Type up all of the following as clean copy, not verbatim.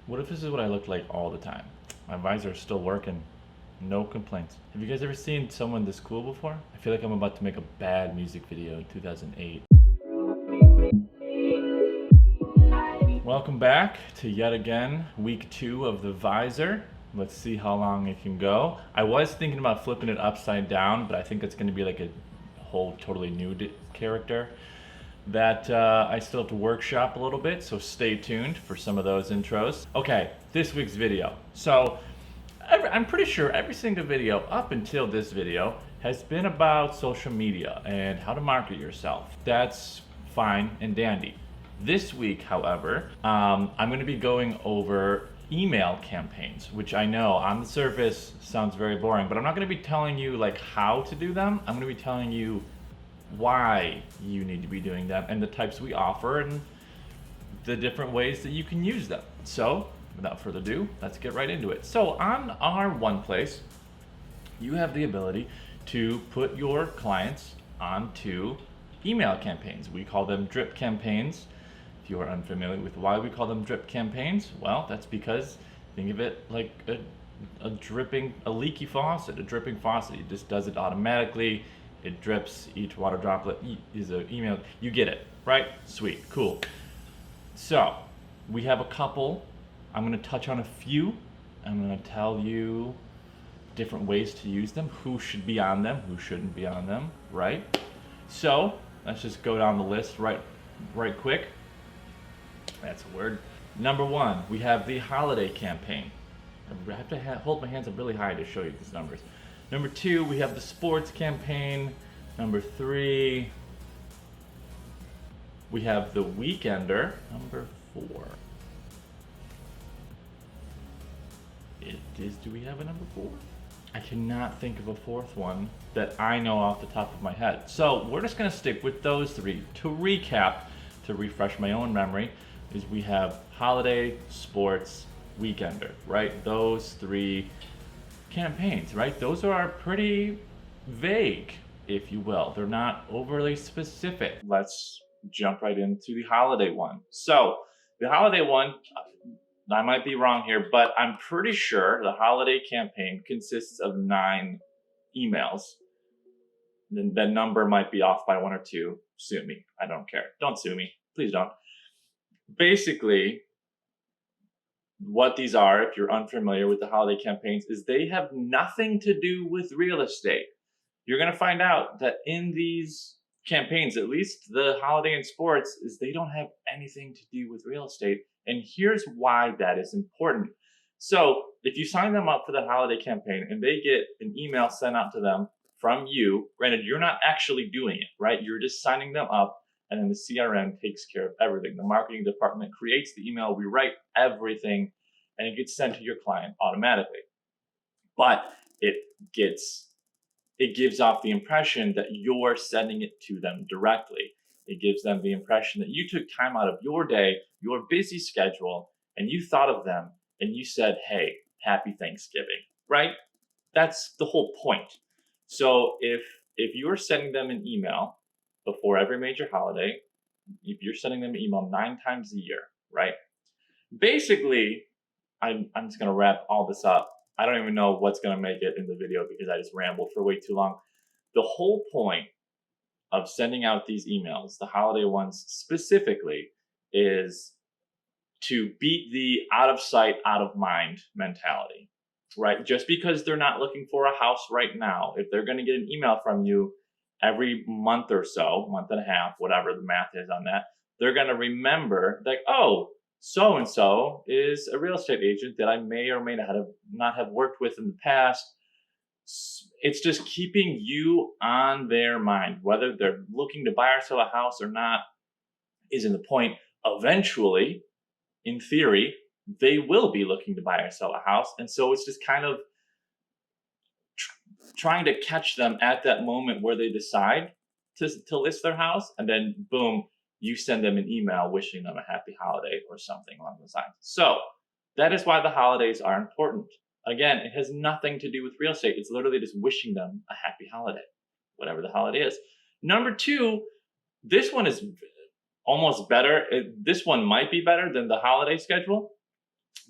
What if this is what I look like all the time? My visor is still working. No complaints. Have you guys ever seen someone this cool before? I feel like I'm about to make a bad music video in 2008. Welcome back to yet again week 2 of the visor. Let's see how long it can go. I was thinking about flipping it upside down, but I think it's going to be like a whole totally new character that I still have to workshop a little bit, so stay tuned for some of those intros. Okay, this week's video. So I'm pretty sure every single video up until this video has been about social media and how to market yourself. That's fine and dandy. This week, however, I'm going to be going over email campaigns, which I know on the surface sounds very boring, but I'm not going to be telling you like how to do them. I'm going to be telling you why you need to be doing them and the types we offer and the different ways that you can use them. So without further ado, let's get right into it. So on our One Place, you have the ability to put your clients onto email campaigns. We call them drip campaigns. If you are unfamiliar with why we call them drip campaigns, well, that's because think of it like a leaky faucet, a dripping faucet. It just does it automatically. It drips. Each water droplet is an email. You get it, right? Sweet, cool. So we have a couple. I'm going to touch on a few. I'm going to tell you different ways to use them, who should be on them, who shouldn't be on them, right? So let's just go down the list right quick. That's a word. Number 1, we have the holiday campaign. I have to hold my hands up really high to show you these numbers. Number 2, we have the sports campaign. Number 3, we have the weekender. Number 4. Do we have a number 4? I cannot think of a 4th one that I know off the top of my head. So we're just going to stick with those 3. To recap, to refresh my own memory, is we have holiday, sports, weekender, right? Those 3 campaigns, right? Those are pretty vague, if you will. They're not overly specific. Let's jump right into the holiday one. So the holiday one, I might be wrong here, but I'm pretty sure the holiday campaign consists of 9 emails. The number might be off by 1 or 2. Sue me. I don't care. Don't sue me. Please don't. Basically, what these are, if you're unfamiliar with the holiday campaigns, is they have nothing to do with real estate. You're going to find out that in these campaigns, at least the holiday and sports, is they don't have anything to do with real estate. And here's why that is important. So if you sign them up for the holiday campaign and they get an email sent out to them from you, granted, you're not actually doing it, right? You're just signing them up, and then the CRM takes care of everything. The marketing department creates the email, we write everything, and it gets sent to your client automatically. But it gives off the impression that you're sending it to them directly. It gives them the impression that you took time out of your day, your busy schedule, and you thought of them and you said, hey, happy Thanksgiving, right? That's the whole point. So if you're sending them an email before every major holiday, if you're sending them an email 9 times a year, right? Basically, I'm just going to wrap all this up. I don't even know what's going to make it in the video because I just rambled for way too long. The whole point of sending out these emails, the holiday ones specifically, is to beat the out of sight, out of mind mentality, right? Just because they're not looking for a house right now, if they're going to get an email from you every month or so, month and a half, whatever the math is on that, they're going to remember like, oh, so and so is a real estate agent that I may or may not have worked with in the past. It's just keeping you on their mind. Whether they're looking to buy or sell a house or not isn't the point. Eventually, in theory, they will be looking to buy or sell a house. And so it's just kind of trying to catch them at that moment where they decide to list their house, and then boom, you send them an email wishing them a happy holiday or something along those lines. So that is why the holidays are important. Again, it has nothing to do with real estate. It's literally just wishing them a happy holiday, whatever the holiday is. Number 2, this one is almost better. This one might be better than the holiday schedule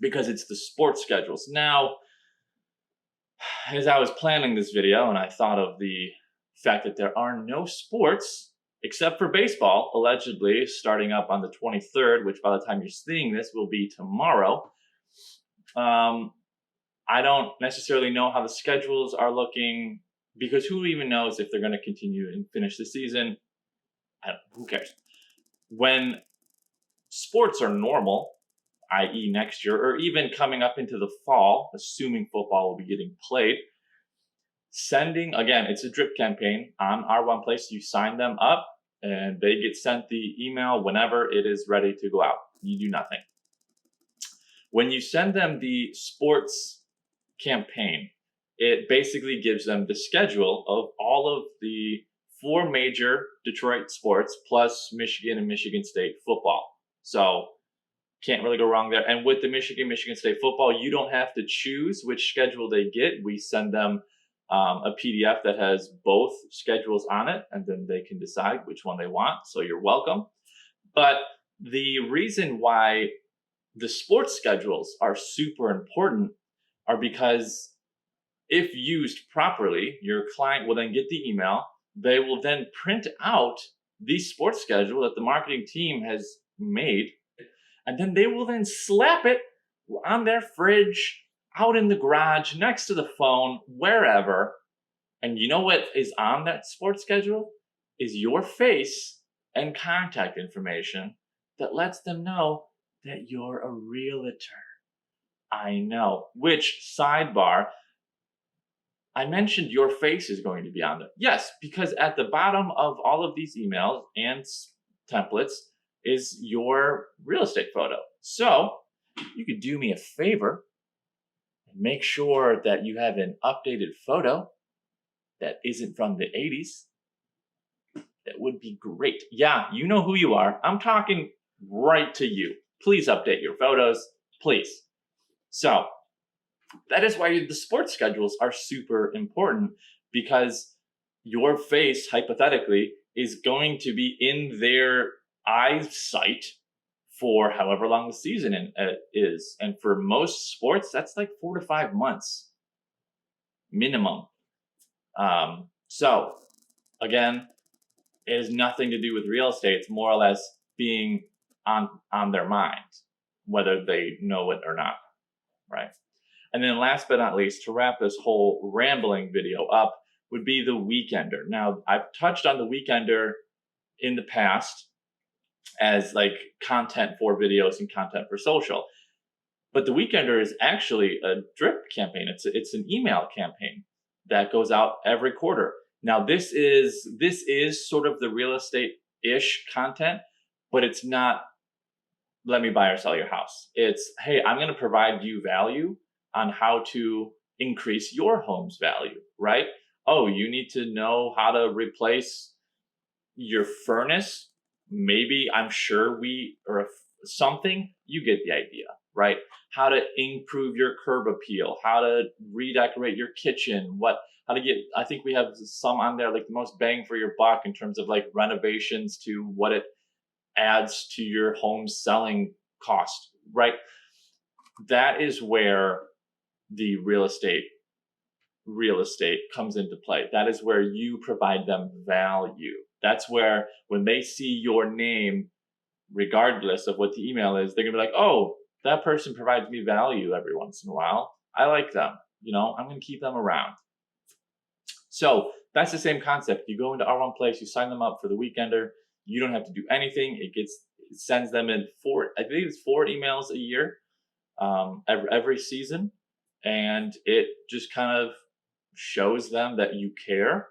because it's the sports schedules. Now, as I was planning this video and I thought of the fact that there are no sports except for baseball, allegedly starting up on the 23rd, which by the time you're seeing this will be tomorrow. I don't necessarily know how the schedules are looking, because who even knows if they're going to continue and finish the season? Who cares? When sports are normal, i.e. next year, or even coming up into the fall, assuming football will be getting played, sending, again, it's a drip campaign on our One Place. You sign them up and they get sent the email whenever it is ready to go out. You do nothing. When you send them the sports campaign, it basically gives them the schedule of all of the 4 major Detroit sports plus Michigan and Michigan State football. So can't really go wrong there. And with the Michigan State football, you don't have to choose which schedule they get. We send them a PDF that has both schedules on it, and then they can decide which one they want. So you're welcome. But the reason why the sports schedules are super important are because if used properly, your client will then get the email. They will then print out the sports schedule that the marketing team has made, and then they will then slap it on their fridge, out in the garage, next to the phone, wherever. And you know what is on that sports schedule? Is your face and contact information that lets them know that you're a realtor. I know. Which, sidebar, I mentioned your face is going to be on there. Yes, because at the bottom of all of these emails and templates is your real estate photo. So you could do me a favor and make sure that you have an updated photo that isn't from the 80s. That would be great. Yeah, you know who you are. I'm talking right to you. Please update your photos, please. So that is why the sports schedules are super important, because your face, hypothetically, is going to be in their eyesight for however long the season is. And for most sports, that's like 4 to 5 months minimum. So again, it has nothing to do with real estate. It's more or less being on their mind, whether they know it or not, right? And then last but not least, to wrap this whole rambling video up, would be the Weekender. Now, I've touched on the Weekender in the past as like content for videos and content for social. But the Weekender is actually a drip campaign. It's an email campaign that goes out every quarter. Now, this is sort of the real estate-ish content, but it's not, let me buy or sell your house. It's, hey, I'm going to provide you value on how to increase your home's value, right? Oh, you need to know how to replace your furnace. Maybe, I'm sure something, you get the idea, right? How to improve your curb appeal, how to redecorate your kitchen, how to get, I think we have some on there, like the most bang for your buck in terms of like renovations to what it adds to your home selling cost, right? That is where the real estate comes into play. That is where you provide them value. That's where when they see your name, regardless of what the email is, they're gonna be like, oh, that person provides me value every once in a while. I like them. I'm gonna keep them around. So that's the same concept. You go into our One Place, you sign them up for the Weekender. You don't have to do anything. It sends them in 4 emails a year, every season. And it just kind of shows them that you care.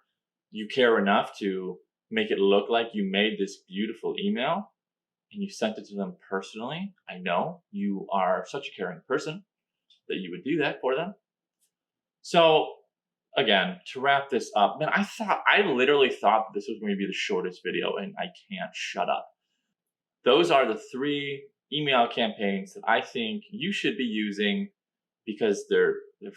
You care enough to make it look like you made this beautiful email and you sent it to them personally. I know you are such a caring person that you would do that for them. So again, to wrap this up, man, I literally thought this was going to be the shortest video, and I can't shut up. Those are the 3 email campaigns that I think you should be using, because they're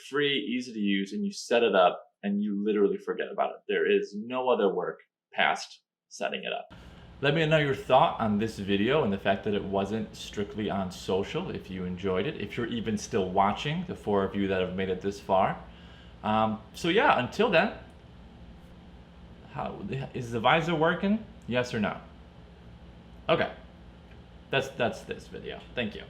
free, easy to use, and you set it up and you literally forget about it. There is no other work past setting it up. Let me know your thought on this video and the fact that it wasn't strictly on social, if you enjoyed it, if you're even still watching, the 4 of you that have made it this far. So yeah, until then, is the visor working? Yes or no? Okay, that's this video. Thank you.